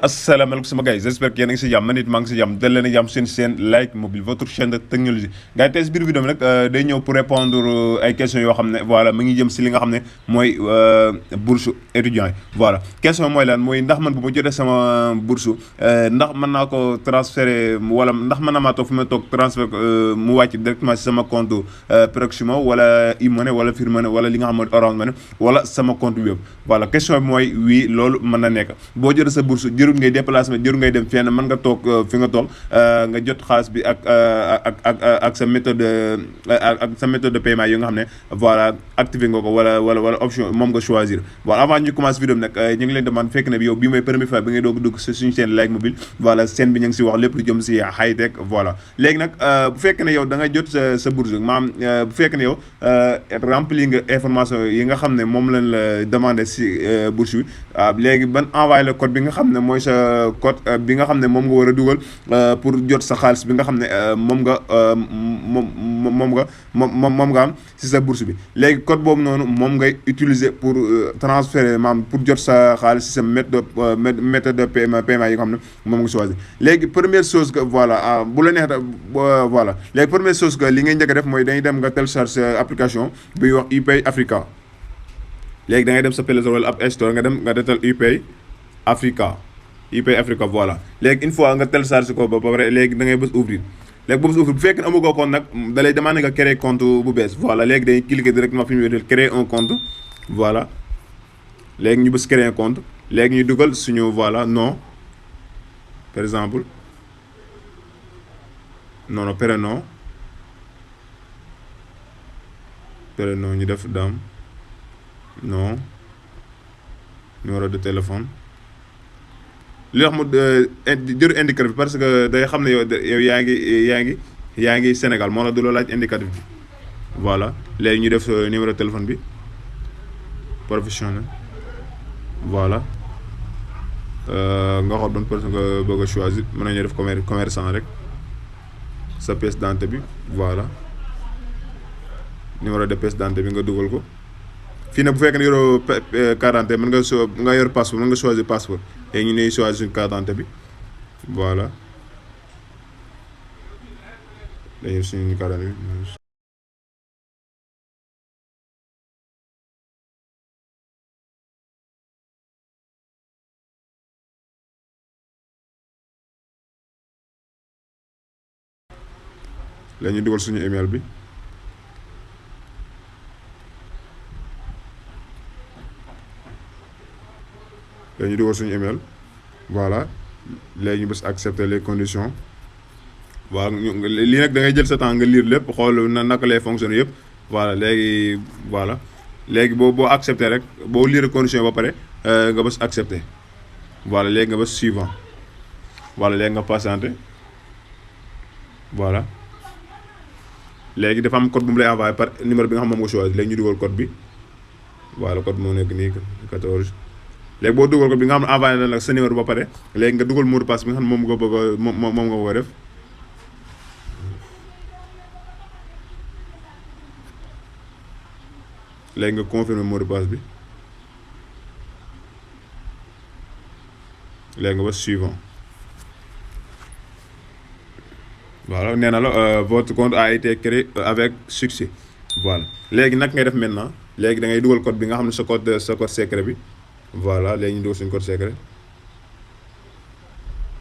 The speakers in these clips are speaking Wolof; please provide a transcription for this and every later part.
asalaamaaleykum sama gars yi j'espère que yéen a ngi si jàmm man it maa ngi si jàmm dal leen a jàmm seen chaîne Like Mobile votre chaîne de technologie gars yi tey si biir vidéo bi nag day ñëw pour répondre ay questions yoo xam ne voilà mi ngi jëm si li nga xam ne mooy bourse étudiant yi voilà question mooy lan mooy ndax man bu ma jotee sama bourse ndax mën naa ko transférer wala ndax mën naa maa toog fi ma toog transfert mu wàcc directement si sama compte Proximo wala e-money wala Free Money wala li nga xam ne Orange Money wala sama compte web voilà question bi mooy oui loolu mën na nekk boo jotee sa bourse jërul ngay déplacement jërul ngay dem fenn mën nga toog fi nga toog nga jot xaalis bi ak sa méthode ak sa méthode de paiement yi nga xam ne voilà activé nga ko wala option moom nga choisir bon avant ñu commence vidéo bi nag ñu ngi leen demande fekk ne bi yow bii mooy première fois bi ngay doog dugg si suñu chaîne Like Mobile voilà chaîne bi ñu ngi si wax lépp lu jëm si high tech voilà léegi nag bu fekkee ne yow da nga jot sa bourse maanaam bu fekkee ne yow rempli nga information yi nga xam ne moom lañ la demandé si bourse bi léegi ban envoyé le code bi nga xam ne mooy sa code bi nga xam ne moom nga war a dugal pour jot sa xaalis bi nga xam ne moom nga am si sa bourse bi léegi code boobu noonu moom ngay utiliser pour transférer maanaam pour jot sa xaalis si sa méthode de paiement yi nga xam ne moom nga choisir léegi première chose que voilà bu la neex voilà léegi première chose que li ngay njëkk a def mooy dañuy dem nga télécharge application bi ñuy wax UPay Africa léegi da ngay dem sa Play Store wala App Store nga dem nga detal UPay Africa voilà léegi une fois nga télécharge ko ba pare léegi da ngay bës ouvrir léegi boo bës ouvrir bu fekkee ne amu ko compte nag da lay demandé nga créer compte bu bees voilà léegi dañuy cliquer directement fi ñu wéetal créer un compte voilà léegi ñu bës créer un compte léegi ñu dugal suñu voilà nom par exemple prénom ñu def Dame nom numéro de téléphone li wax mu jëru indicatif bi parce que day xam ne yow yaa ngi Sénégal moo la du la laaj indicatif bi voilà léegi ñu def numéro de téléphone bi professionnel voilà nga xool ban personne nga bëgg a choisir mën nañu def commerçant rek sa pièce d'identité bi voilà numéro de pièce d'identité bi nga dugal ko fii nag bu fekkee ne yoroo carte d'identité mën nga yor passeport mën nga choisir passeport léegi ñu ne choisir suñu carte d'identité bi voilà dañuy suñu carte d'identité bi léegi ñu dugal suñu email bi léegi ñu dugal suñu email voilà léegi ñu bës accepter les conditions waaw lii nag da ngay jël sa temps nga lire lépp xool naka lay fonctionner yëpp voilà léegi boo accepter rek boo lire conditions ba pare nga bës accepter voilà léegi nga bës suivant voilà léegi nga patienter voilà léegi dafa am code bu mu lay envoyé par numéro bi nga xam moom nga choisir léegi ñu dugal code bi voilà code moo nekk nii 14 léegi boo dugal code bi nga xam ne envoyé na la sa numéro ba pare léegi nga dugal mot de passe bi nga xam ne moom nga bëgg a moom nga bëgg a def léegi nga confirmer mot de passe bi léegi nga bës suivant voilà nee na la votre compte a été créé avec succès voilà léegi nag ngay def maintenant léegi da ngay dugal code bi nga xam ne sa code secret bi voilà léegi ñu dugal suñu code secret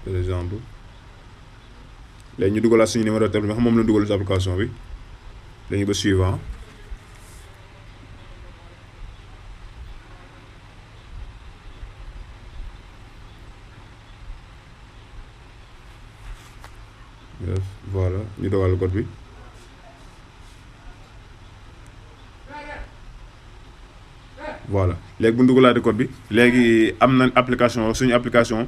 par exemple léegi ñu dugalaat suñu numéro de téléphone bi nga xam moom la dugal si application bi léegi ba suivant voilà ñu dogal code bi voilà léegi bu ñu dugalaatee code bi léegi am na application suñu application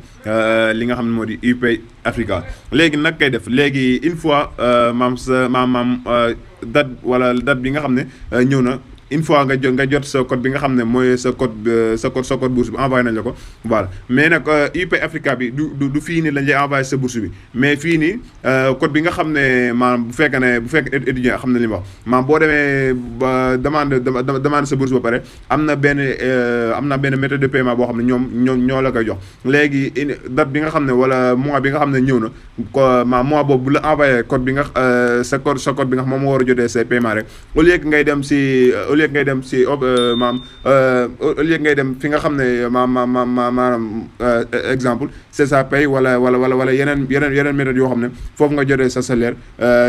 li nga xam ne moo di UPay Africa léegi nag kay def léegi une fois date bi nga xam ne ñëw na une fois nga jot sa code bi nga xam ne mooy sa code bourse bi envoyé nañ la ko voilà. mais nag UP Africa bi du fii nii lañ lay envoyé sa bourse bi mais fii nii code bi nga xam ne maanaam bu fekkee étudiant xam na li ma wax maanaam boo demee ba demande sa bourse ba pare am na benn méthode de paiement boo xam ne ñoo la koy jox léegi date bi nga xam ne wala mois bi nga xam ne ñëw na mois boobu bu la envoyé code bi nga sa code bi nga xam moom moo war a jotee say paiement rek au lieu que ngay dem si au lieu que ngay dem fi nga xam ne maanaam exemple c'est ça paye wala yeneen méthode yoo xam ne foofu nga jotee sa salaire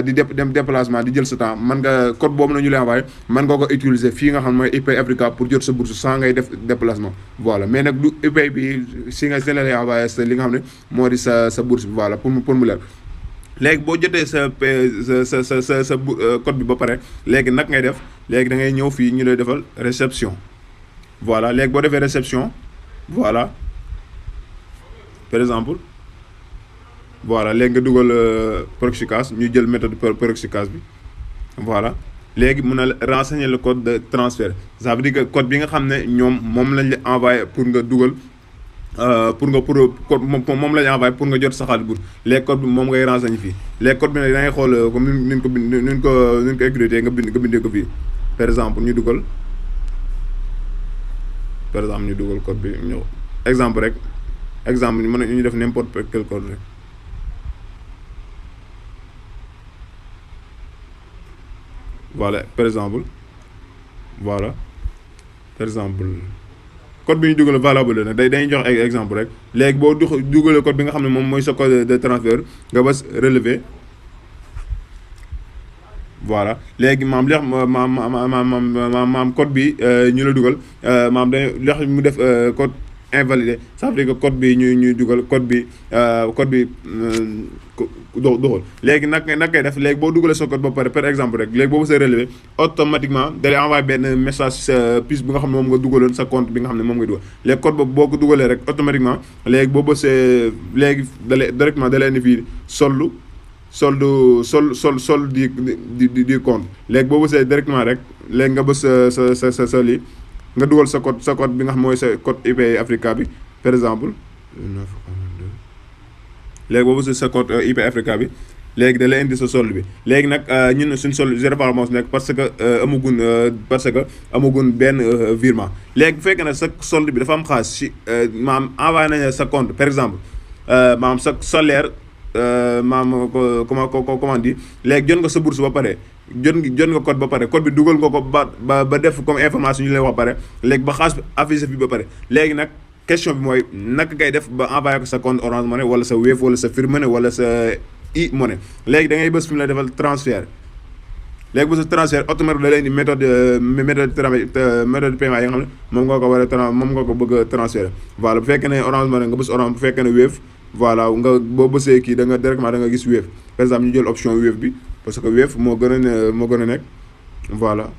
di dem déplacement di jël sa temps man nga code boobu na ñu lay envoyé man nga ko utiliser fii nga xam ne mooy UP Africa pour jot sa bourse sans ngay def déplacement voilà. mais nag du UP bi si la lay envoyé sa li nga xam ne moo di sa bourse bi voilà pour mu leer. léegi boo jotee sa code bi ba pare léegi nag ngay def léegi da ngay ñëw fii ñu lay defal réception voilà. léegi boo defee réception voilà par exemple voilà léegi nga dugal Proxicas ñu jël méthode Proxicas bi voilà. léegi mun a renseigner le code de transfert ça veut dire que code bi nga xam ne moom lañ la envoyé pour nga dugal moom lañ envoyé pour nga jot sa xaalis bourse léegi code bi moom ngay renseigner fii léegi code bi nag da ngay xool comme ni ñu ko écrire nga bindee ko fii par exemple ñu dugal code bi ñëw exemple mën na ñu def n'importe quel code rek voilà par exemple code bi ñu dugal valable nag dañuy jox ay exemple rek léegi boo dugalee code bi nga xam ne moom mooy sa code de transfert nga bës relever voilà. léegi maam li maam code bi ñu la dugal maam dañ li mu def code invalidé ça veut dire que code bi ñuy dugal code bi doxul léegi nag koy def léegi boo dugalee sa code ba pare par exemple rek léegi boo bësee relevé automatiquement da lay envoyé benn message sa puce bi nga xam ne moom nga dugaloon sa compte bi nga xam ne moom nga dugal léegi code boobu boo ko dugalee rek automatiquement léegi boo bësee léegi directement da lay indi fii solde du compte léegi boo bësee directement rek léegi nga bës sa lii nga dugal sa code bi nga xam mooy sa code UP Africa bi par exemple léegi boobu sa code UP Africa bi léegi da lay indi sa solde bi léegi nag ñun suñ solde zéro moo nekk parce que amagun benn virement léegi bu fekkee ne sa solde bi dafa am xaalis si maam envoyé nañ sa compte par exemple maam sa salaire maam comment dire léegi jot nga sa bourse ba pare jot nga code ba pare code bi dugal nga ko ba def comme information ñu lay wax pare léegi ba xaalis bi affiché fi ba pare léegi nag question bi mooy naka ngay def ba envoyé ko sa compte Orange Money wala sa Wave wala sa Free Money wala sa e-money léegi da ngay bës fi mu la defal transfert léegi bu sa transfert automatique da lay indi méthode de paiement yi nga xam ne moom nga ko war a moom nga ko bëgg a transférer voilà bu fekkee ne Orange Money nga bës Orange bu fekkee ne Wave voilà nga boo bësee kii da nga directement da nga gis Wave par exemple ñu jël option Wave bi parce que Wave moo gën a nekk voilà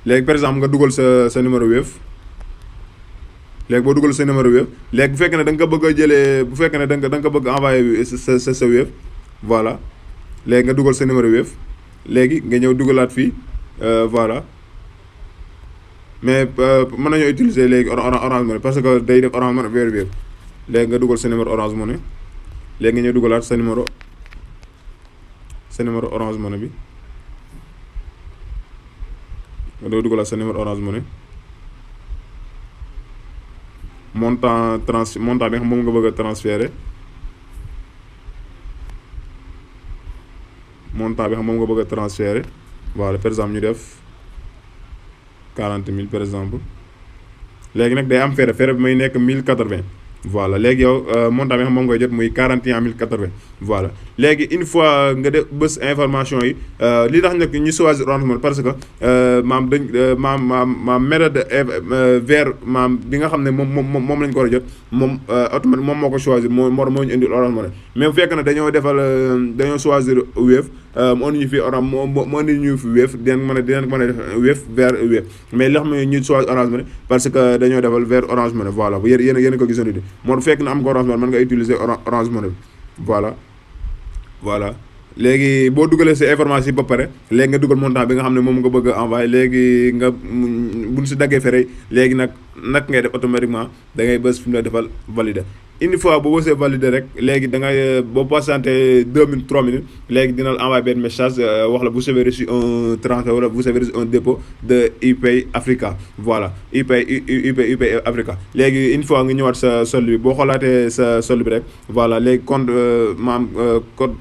léegi par exemple nga dugal sa numéro Wave léegi boo dugal sa numéro Wave léegi bu fekkee ne da nga ko bëgg a jëlee bu fekkee ne da nga ko bëgg a envoyé sa Wave voilà léegi nga dugal sa numéro Wave léegi nga ñëw dugalaat fii voilà mais mën nañoo utiliser léegi Orange Money parce que day def Orange Money vers Wave léegi nga dugal sa numéro Orange Money léegi nga ñëw dugalaat sa numéro Orange Money bi nga doo dugalaat sa numéro Orange Money montant bi nga xam moom nga bëgg a transférer voilà par exemple ñu def 40 000 par exemple léegi nag day am fere bi may nekk 1080 voilà léegi yow montant bi nga xam moom ngay jot muy 41 080 voilà léegi une fois nga def bës information yi li tax nag ñu choisir Orange Money parce que maam méthode vers maam bi nga xam ne moom lañ ko war a jot moom automatique moom moo ko choisir moo ñu indil Orange Money mais bu fekkee ne dañoo choisir Wave mu indi ñu fi Orange mu indi ñu fi Wave dinañ mën a def Wave vers Wave mais li xam ne ñu choisir Orange Money parce que dañoo defal vers Orange Money voilà yéen ko gisoon di moo fekk na am nga Orange Money mën nga utiliser Orange Money voilà léegi boo dugalee sa information ba pare léegi nga dugal montant bi nga xam ne moom nga bëgg a envoyé léegi nga buñ si daggee fere léegi nag ngay def automatiquement da ngay bës fi mu la defal valider. une fois boo bësee valider rek léegi da ngay boo patienté 2 minutes 3 minutes léegi dina la envoyé benn message wax la vous avez reçu un transfert wala vous avez reçu un dépôt de UPay Africa. voilà UPay Africa. léegi une fois nga ñëwaat sa solde bi boo xoolaatee sa solde bi rek voilà léegi compte code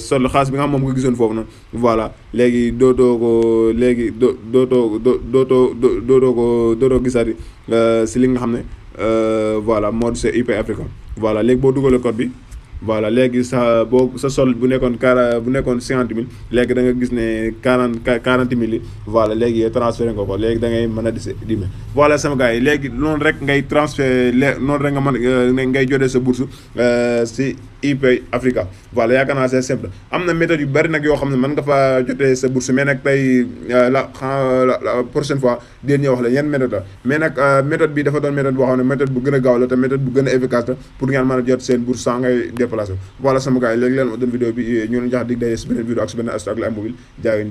solde xaalis bi nga xam moom nga gisoon foofu noonu voilà léegi dootoo ko gisaati si li nga xam ne voilà mode c'est UPay Africa. voilà léegi boo dugalee code bi voilà léegi sa solde bu nekkoon 50 000 léegi da nga gis ne 40 000 yi voilà léegi transféré nga ko léegi da ngay mën a dime voilà sama gars yi léegi noonu rek ngay transféré noonu rek nga mën ngay jotee sa bourse si UPay Africa. voilà yaakaar naa c'est simple am na méthode yu bari nag yoo xam ne mën nga fa jotee sa bourse mais nag tey la prochaine fois dinañ ñëw wax la yan méthode la mais nag méthode bi dafa doon méthode boo xam ne méthode bu gën a gaaw la te méthode bu gën a efficace la pour ngeen mën a jot seen bourse sans ngay déplacé. voilà sama gars yi léegi leen ma doon vidéo bi ñu leen jox dig daje si beneen vidéo ak si beneen astuce ak la mobile jaay